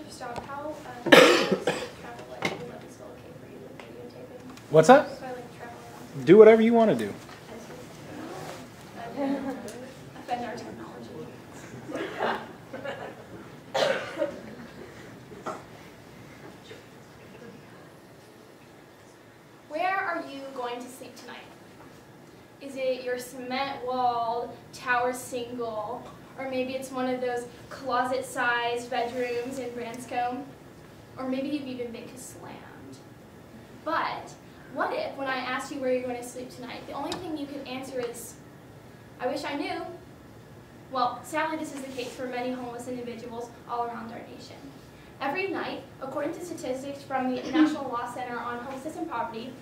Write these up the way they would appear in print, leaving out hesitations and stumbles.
First off, how travel like will that be still okay for you with videotaping? What's that? So I like travel around. Do whatever you want to do. Offend our technology. Where are you going to sleep tonight? Is it your cement-walled, tower single, or maybe it's one of those closet-sized bedrooms in Branscombe, or maybe you've even been slammed. But what if, when I asked you where you're going to sleep tonight, the only thing you could answer is, I wish I knew? Well, sadly this is the case for many homeless individuals all around our nation. Every night, according to statistics from the National Law Center on Homelessness and Poverty,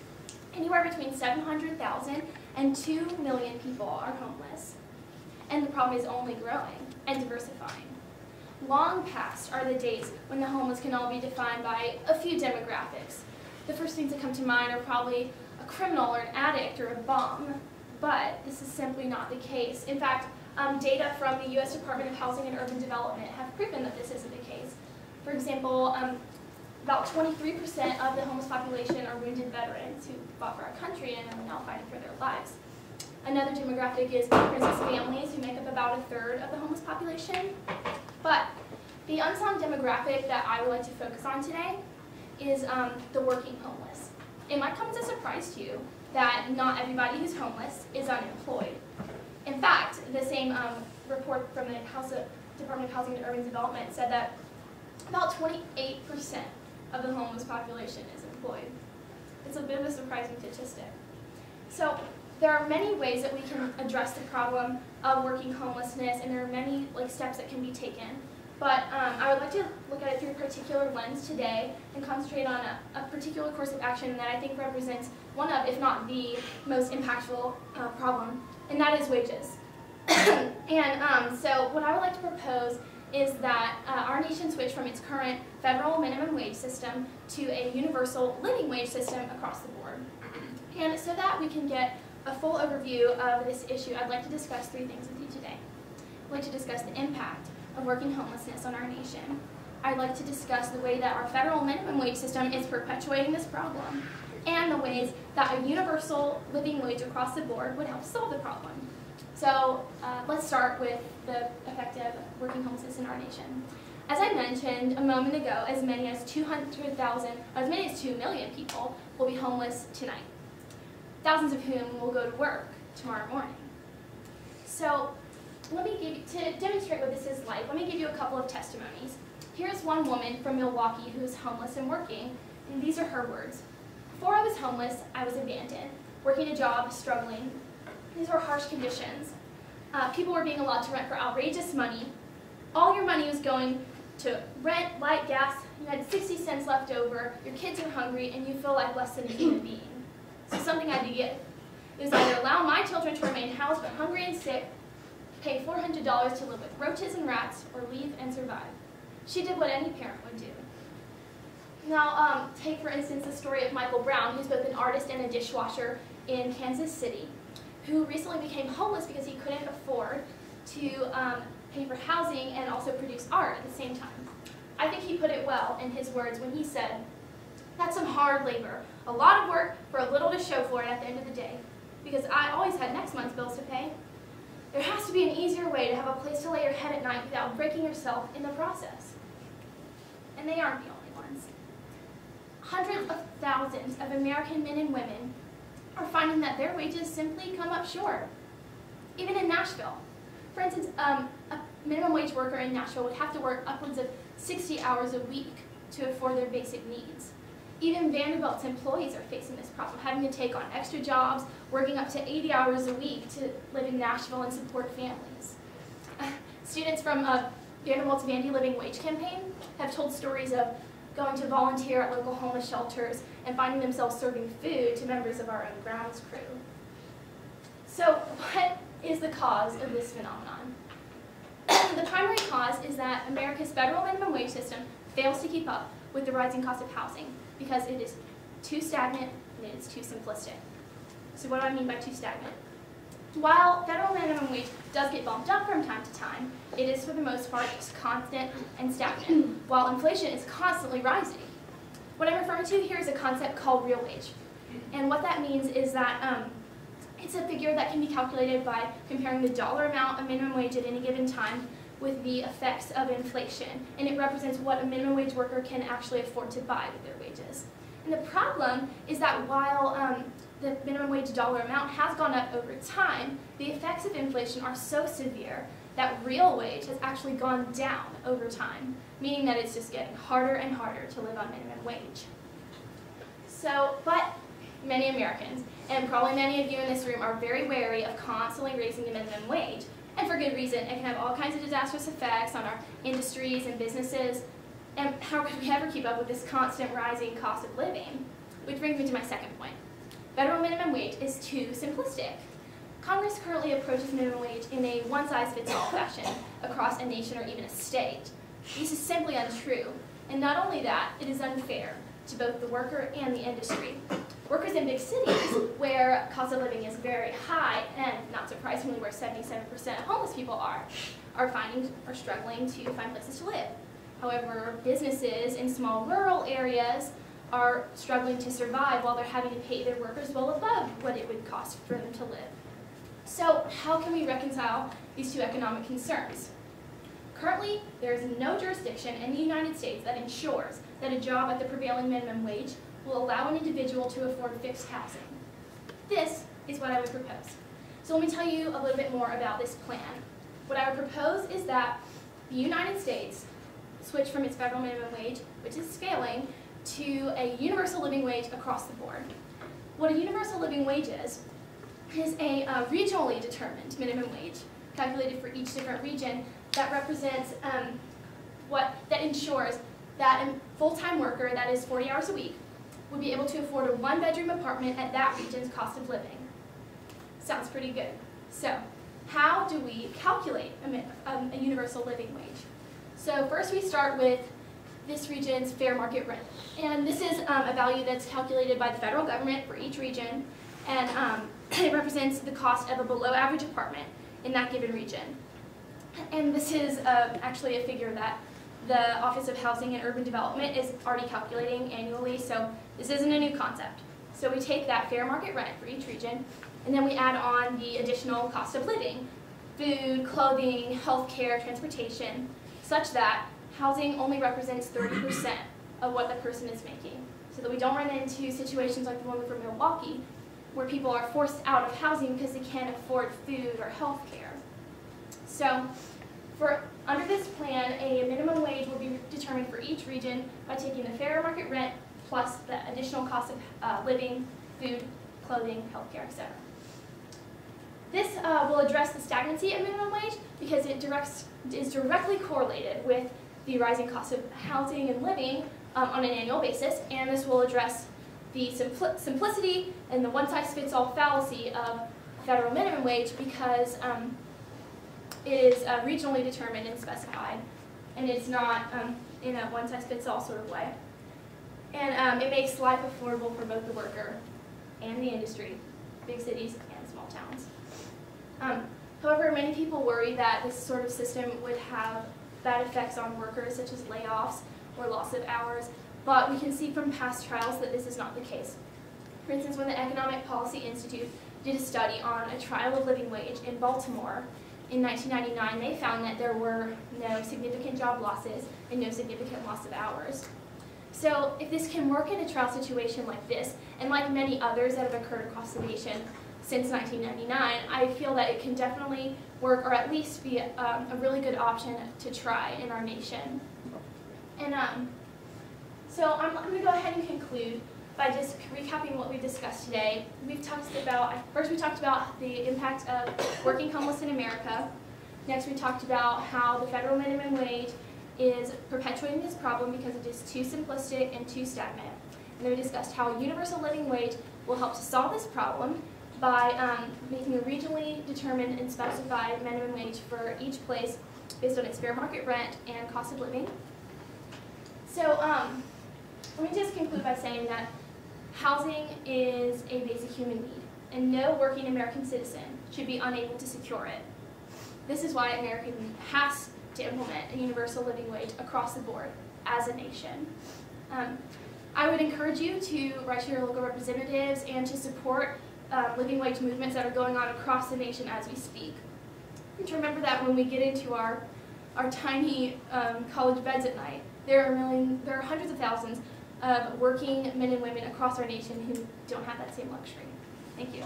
anywhere between 700,000 and 2 million people are homeless. And the problem is only growing and diversifying. Long past are the days when the homeless can all be defined by a few demographics. The first things that come to mind are probably a criminal or an addict or a bum, but this is simply not the case. In fact, data from the U.S. Department of Housing and Urban Development have proven that this isn't the case. For example, about 23% of the homeless population are wounded veterans who fought for our country and are now fighting for their lives. Another demographic is, for instance, families who make up about a third of the homeless population. But the unsung demographic that I would like to focus on today is the working homeless. It might come as a surprise to you that not everybody who's homeless is unemployed. In fact, the same report from the Department of Housing and Urban Development said that about 28% of the homeless population is employed. It's a bit of a surprising statistic. So there are many ways that we can address the problem of working homelessness, and there are many steps that can be taken. But I would like to look at it through a particular lens today and concentrate on a particular course of action that I think represents one of, if not the most impactful problem, and that is wages. So what I would like to propose is that our nation switch from its current federal minimum wage system to a universal living wage system across the board. And so that we can get a full overview of this issue, I'd like to discuss three things with you today. I'd like to discuss the impact of working homelessness on our nation. I'd like to discuss the way that our federal minimum wage system is perpetuating this problem, and the ways that a universal living wage across the board would help solve the problem. So let's start with the effect of working homelessness in our nation. As I mentioned a moment ago, as many as 200,000, as many as 2 million people will be homeless tonight, thousands of whom will go to work tomorrow morning. So let me give you, to demonstrate what this is like, let me give you a couple of testimonies. Here's one woman from Milwaukee who is homeless and working, and these are her words. Before I was homeless, I was abandoned, working a job, struggling. These were harsh conditions. People were being allowed to rent for outrageous money. All your money was going to rent, light, gas. You had 60 cents left over. Your kids are hungry, and you feel like less than a human being. So something I had to give. It was either allow my children to remain housed but hungry and sick, pay $400 to live with roaches and rats, or leave and survive. She did what any parent would do. Now, take for instance the story of Michael Brown, who's both an artist and a dishwasher in Kansas City, who recently became homeless because he couldn't afford to pay for housing and also produce art at the same time. I think he put it well in his words when he said, "That's some hard labor, a lot of work for a little to show for it at the end of the day, because I always had next month's bills to pay. There has to be an easier way to have a place to lay your head at night without breaking yourself in the process." And they aren't the only ones. Hundreds of thousands of American men and women are finding that their wages simply come up short. Even in Nashville. For instance, a minimum wage worker in Nashville would have to work upwards of 60 hours a week to afford their basic needs. Even Vanderbilt's employees are facing this problem, having to take on extra jobs, working up to 80 hours a week to live in Nashville and support families. Students from Vanderbilt's Vandy Living Wage campaign have told stories of going to volunteer at local homeless shelters and finding themselves serving food to members of our own grounds crew. So what is the cause of this phenomenon? The primary cause is that America's federal minimum wage system fails to keep up with the rising cost of housing because it is too stagnant and it is too simplistic. So what do I mean by too stagnant? While federal minimum wage does get bumped up from time to time, it is for the most part just constant and stagnant, while inflation is constantly rising. What I'm referring to here is a concept called real wage. And what that means is that it's a figure that can be calculated by comparing the dollar amount of minimum wage at any given time with the effects of inflation. And it represents what a minimum wage worker can actually afford to buy with their wages. And the problem is that while the minimum wage dollar amount has gone up over time, the effects of inflation are so severe that real wage has actually gone down over time, meaning that it's just getting harder and harder to live on minimum wage. So, but many Americans, and probably many of you in this room, are very wary of constantly raising the minimum wage, and for good reason. It can have all kinds of disastrous effects on our industries and businesses, and how could we ever keep up with this constant rising cost of living? Which brings me to my second point. Federal minimum wage is too simplistic. Congress currently approaches minimum wage in a one-size-fits-all fashion across a nation or even a state. This is simply untrue, and not only that, it is unfair to both the worker and the industry. Workers in big cities, where cost of living is very high, and not surprisingly where 77% of homeless people are struggling to find places to live. However, businesses in small rural areas are struggling to survive while they're having to pay their workers well above what it would cost for them to live. So how can we reconcile these two economic concerns? Currently, there is no jurisdiction in the United States that ensures that a job at the prevailing minimum wage will allow an individual to afford fixed housing. This is what I would propose. So let me tell you a little bit more about this plan. What I would propose is that the United States switch from its federal minimum wage, which is scaling, to a universal living wage across the board. What a universal living wage is a regionally determined minimum wage calculated for each different region that represents that ensures that a full-time worker that is 40 hours a week would be able to afford a one-bedroom apartment at that region's cost of living. Sounds pretty good. So how do we calculate a universal living wage? So first we start with this region's fair market rent. And this is a value that's calculated by the federal government for each region, and it represents the cost of a below average apartment in that given region. And this is actually a figure that the Office of Housing and Urban Development is already calculating annually, so this isn't a new concept. So we take that fair market rent for each region, and then we add on the additional cost of living, food, clothing, healthcare, transportation, such that housing only represents 30% of what the person is making, so that we don't run into situations like the one from Milwaukee, where people are forced out of housing because they can't afford food or health care. So under this plan, a minimum wage will be determined for each region by taking the fair market rent plus the additional cost of living, food, clothing, health care, etc. This will address the stagnancy of minimum wage because it is directly correlated with the rising cost of housing and living on an annual basis, and this will address the simplicity and the one-size-fits-all fallacy of federal minimum wage because it is regionally determined and specified, and it's not in a one-size-fits-all sort of way. And it makes life affordable for both the worker and the industry, big cities and small towns. However, many people worry that this sort of system would have bad effects on workers, such as layoffs or loss of hours, but we can see from past trials that this is not the case. For instance, when the Economic Policy Institute did a study on a trial of living wage in Baltimore in 1999, they found that there were no significant job losses and no significant loss of hours. So if this can work in a trial situation like this, and like many others that have occurred across the nation since 1999, I feel that it can definitely work, or at least be a really good option to try in our nation. And so I'm going to go ahead and conclude by just recapping what we've discussed today. First we talked about the impact of working homeless in America. Next we talked about how the federal minimum wage is perpetuating this problem because it is too simplistic and too stagnant. And then we discussed how a universal living wage will help to solve this problem by making a regionally determined and specified minimum wage for each place based on its fair market rent and cost of living. So let me just conclude by saying that housing is a basic human need, and no working American citizen should be unable to secure it. This is why America has to implement a universal living wage across the board as a nation. I would encourage you to write to your local representatives and to support living wage movements that are going on across the nation as we speak. And to remember that when we get into our tiny college beds at night, there are hundreds of thousands of working men and women across our nation who don't have that same luxury. Thank you.